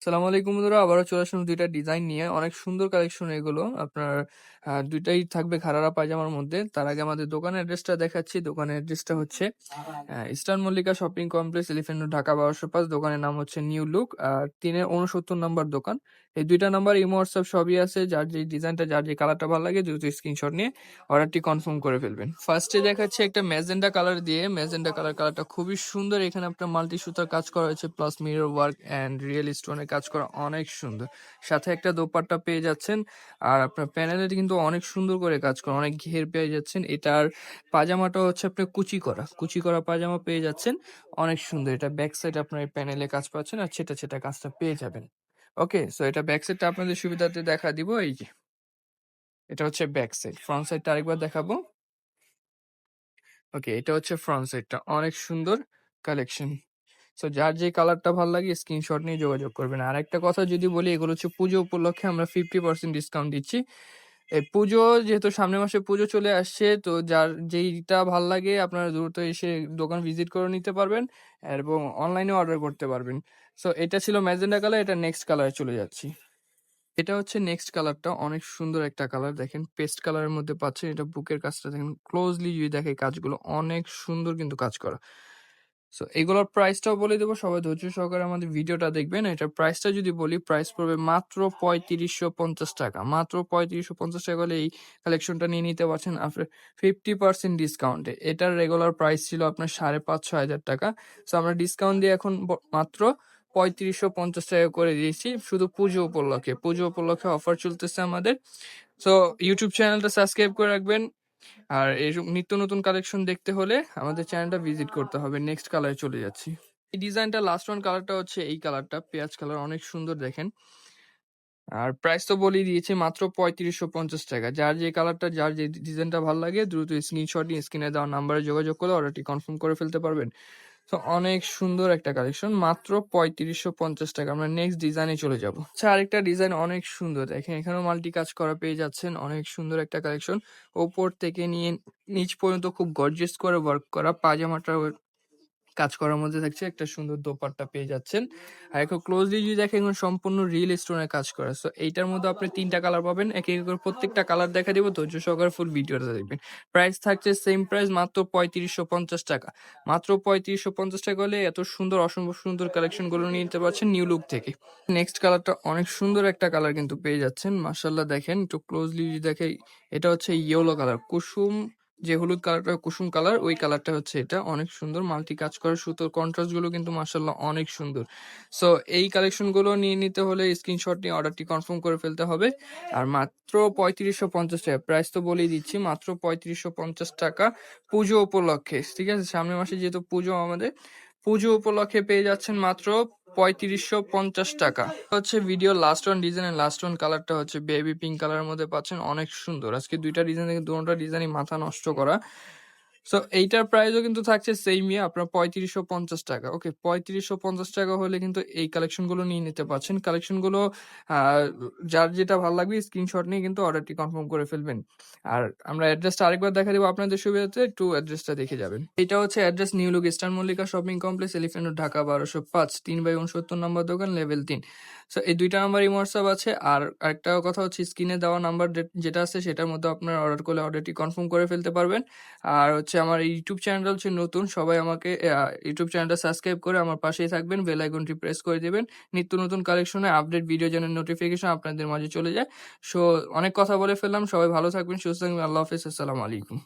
সালামু আলাইকুম বন্ধুরা, আবারও চলে আসলাম ২ টা ডিজাইন নিয়ে। অনেক সুন্দর কালেকশন এগুলো। আপনার ২ টাই থাকবে ঘাড়ারা পায়জামার মধ্যে। তার আগে আমাদের দোকানের অ্যাড্রেসটা দেখাচ্ছি। দোকানের অ্যাড্রেসটা হচ্ছে eastern Mallika shopping complex, elephant road, Dhaka ১২০৫। দোকানের নাম হচ্ছে নিউ লুক। আর ৩-এর ৬৯ নাম্বার দোকান। এই ২ টা নাম্বার ইমো, হোয়াটসঅ্যাপ সবই আছে। যার যে ডিজাইনটা, যার যে কালারটা ভালো লাগে দ্রুত স্ক্রিনশট নিয়ে অর্ডারটি কনফার্ম করে ফেলবেন। ফার্স্টে দেখাচ্ছি একটা ম্যাজেন্টা কালার দিয়ে। ম্যাজেন্টা কালারটা খুবই সুন্দর। এখানে আপনার মাল্টি সুতার কাজ করা হয়েছে, plus mirror work and real স্টোনের কাজ করা, অনেক সুন্দর। সাথে একটা দোপাট্টা পেয়ে যাচ্ছেন। আর আপনার প্যানেলে কিন্তু অনেক সুন্দর করে কাজ করা, অনেক ঘের পেয়ে যাচ্ছেন। এটার পাজামাটা হচ্ছে আপনার কুচি করা পাজামা পেয়ে যাচ্ছেন, অনেক সুন্দর। এটা ব্যাক সাইড আপনার এই প্যানেলে কাজ পাচ্ছেন, আর ছেটা ছেটা কাজটা পেয়ে যাবেন। ওকে, সো এটা ব্যাক সাইডটা আপনাদের সুবিধাতে দেখা দিব। এই যে এটা হচ্ছে ব্যাক সাইড। ফ্রন্ট সাইডটা আরেকবার দেখাবো। ওকে, এটা হচ্ছে ফ্রন্ট সাইডটা, অনেক সুন্দর কালেকশন। সো যার যে কালারটা ভালো লাগে স্ক্রিনশট নিয়ে যোগাযোগ করবেন। আর একটা কথা যদি বলি, এগুলো হচ্ছে পুজো উপলক্ষে আমরা 50% ডিসকাউন্ট দিচ্ছি। এই পুজো যেহেতু সামনের মাসে পুজো চলে আসছে, তো যার যেইটা ভাল লাগে আপনারা দ্রুত এসে দোকান ভিজিট করে নিতে পারবেন এবং অনলাইনে অর্ডার করতে পারবেন। সো এটা ছিল ম্যাজেন্টা কালার। এটা নেক্সট কালারে চলে যাচ্ছি। এটা হচ্ছে নেক্সট কালারটা, অনেক সুন্দর একটা কালার। দেখেন পেস্ট কালারের মধ্যে পাচ্ছেন। এটা বুকের কাজটা দেখেন ক্লোজলি, যদি দেখে কাজগুলো অনেক সুন্দর কিন্তু কাজ করা। সো এগুলোর প্রাইসটাও বলে দেবো, সবাই ধৈর্য সহকারে আমাদের ভিডিওটা দেখবেন। এটার প্রাইসটা যদি বলি, প্রাইস পড়বে মাত্র ৩৫৫০ টাকা। মাত্র ৩৫৫০ টাকা হলে এই কালেকশনটা নিয়ে নিতে পারছেন আপনার 50% ডিসকাউন্টে। এটার রেগুলার প্রাইস ছিল আপনার ৫৫০০ টাকা। সো আমরা ডিসকাউন্ট দিয়ে এখন মাত্র ৩৫৫০ টাকা করে দিয়েছি, শুধু পুজো উপলক্ষে। পুজো উপলক্ষে অফার চলতেছে আমাদের। সো ইউটিউব চ্যানেলটা সাবস্ক্রাইব করে রাখবেন। আর এইসব নিত্য নতুন কালেকশন দেখতে হলে আমাদের চ্যানেলটা ভিজিট করতে হবে। নেক্সট কালারে চলে যাচ্ছি। এই ডিজাইনটা লাস্ট ওয়ান কালারটা হচ্ছে এই কালারটা, পেঁয়াজ কালার, অনেক সুন্দর দেখেন। আর প্রাইস তো বলেই দিয়েছি, মাত্র ৩৫৫০ টাকা। যার যে কালারটা, যার যে ডিজাইনটা ভালো লাগে দ্রুত স্ক্রিনশট নিয়ে স্ক্রিনে দেওয়া নাম্বারে যোগাযোগ করে অর্ডারটি কনফার্ম করে ফেলতে পারবেন। তো অনেক সুন্দর একটা কালেকশন, মাত্র ৩৫৫০ টাকা। আমরা নেক্সট ডিজাইনে চলে যাব। আচ্ছা, আরেকটা ডিজাইন অনেক সুন্দর দেখেন। এখানেও মাল্টি কাজ করা পেয়ে যাচ্ছেন, অনেক সুন্দর একটা কালেকশন। ওপর থেকে নিয়ে নিচ পর্যন্ত খুব গর্জিয়াস করে ওয়ার্ক করা। পাজামাটা কাজ করার মধ্যে থাকছে, একটা সুন্দর দোপাট্টা পেয়ে যাচ্ছেন। আর একটু ক্লোজলি যদি দেখেন, এখন সম্পূর্ণ রিয়েল স্টোনের কাজ করা। সো এইটার মধ্যে আপনি ৩টা কালার পাবেন। এক এক করে প্রত্যেকটা কালার দেখা দিব, ধৈর্য সহকারে ফুল ভিডিওটা দেখবেন। প্রাইস থাকছে সেম প্রাইস, মাত্র ৩৫৫০ টাকা। মাত্র ৩৫৫০ টাকা হলে এত সুন্দর, অসম্ভব সুন্দর কালেকশন গুলো নিয়ে নিতে পারছেন নিউ লুক থেকে। নেক্সট কালারটা অনেক সুন্দর একটা কালার কিন্তু পেয়ে যাচ্ছেন। মাশাআল্লাহ দেখেন, একটু ক্লোজলি যদি দেখে, এটা হচ্ছে ইয়েলো কালার, কুসুম, যে হলুদ কালারটা কুসুম কালার, ওই কালারটা হচ্ছে এটা। অনেক সুন্দর মাল্টি কাজ করা, সুতোর কন্ট্রাস্ট গুলো কিন্তু মাশাআল্লাহ অনেক সুন্দর। সো এই কালেকশন গুলো নিয়ে নিতে হলে স্ক্রিনশট নিয়ে অর্ডারটি কনফার্ম করে ফেলতে হবে। আর মাত্র ৩৫৫০ টাকা, প্রাইস তো বলেই দিচ্ছি, মাত্র ৩৫৫০ টাকা পুজো উপলক্ষে। ঠিক আছে, সামনের মাসে যেহেতু পুজো আমাদের, পুজো উপলক্ষে পেয়ে যাচ্ছেন মাত্র ৩৫৫০ টাকা। হচ্ছে ভিডিও লাস্ট ওয়ান ডিজাইনের লাস্ট ওয়ান কালারটা হচ্ছে বেবি পিঙ্ক কালারের মধ্যে পাচ্ছেন, অনেক সুন্দর। আজকে ২টা ডিজাইন থেকে দুটোটা ডিজাইনই মাথা নষ্ট করা। সো এইটার প্রাইসও কিন্তু থাকছে সেমই, আপনার ৩৫৫০ টাকা। ওকে, ৩৫৫০ টাকা হলে কিন্তু এই কালেকশন গুলো নিয়ে নিতে পারছেন। কালেকশন গুলো যার যেটা ভালো লাগবে স্ক্রিনশট নিয়ে কিন্তু অর্ডারটি কনফার্ম করে ফেলবেন। আর আমরা অ্যাড্রেসটা আরেকবার দেখা দেবো আপনাদের সুবিধাতে, একটু অ্যাড্রেসটা দেখে যাবেন। এটা হচ্ছে address, new look eastern Mallika shopping complex, elephant road, Dhaka ১২০৫, ৩/৬৯ নম্বর দোকান, লেভেল ৩। সো এই ২টা নাম্বারই হোয়াটসঅ্যাপ আছে। আর আরেকটা কথা হচ্ছে, স্ক্রিনে দেওয়া নাম্বার যেটা আছে সেটার মধ্যে আপনারা অর্ডার করলে অর্ডারটি কনফার্ম করে ফেলতে পারবেন। আর হচ্ছে আমার ইউটিউব চ্যানেলটা হচ্ছে নতুন, সবাই আমাকে ইউটিউব চ্যানেলটা সাবস্ক্রাইব করে আমার পাশেই থাকবেন, বেল আইকনটি প্রেস করে দিবেন। নিত্য নতুন কালেকশনে আপডেট ভিডিও যেন নোটিফিকেশন আপনাদের মাঝে চলে যায়। সো অনেক কথা বলে ফেললাম, সবাই ভালো থাকবেন, সুস্থ থাকবেন। আল্লাহ হাফেজ, আসসালামু আলাইকুম।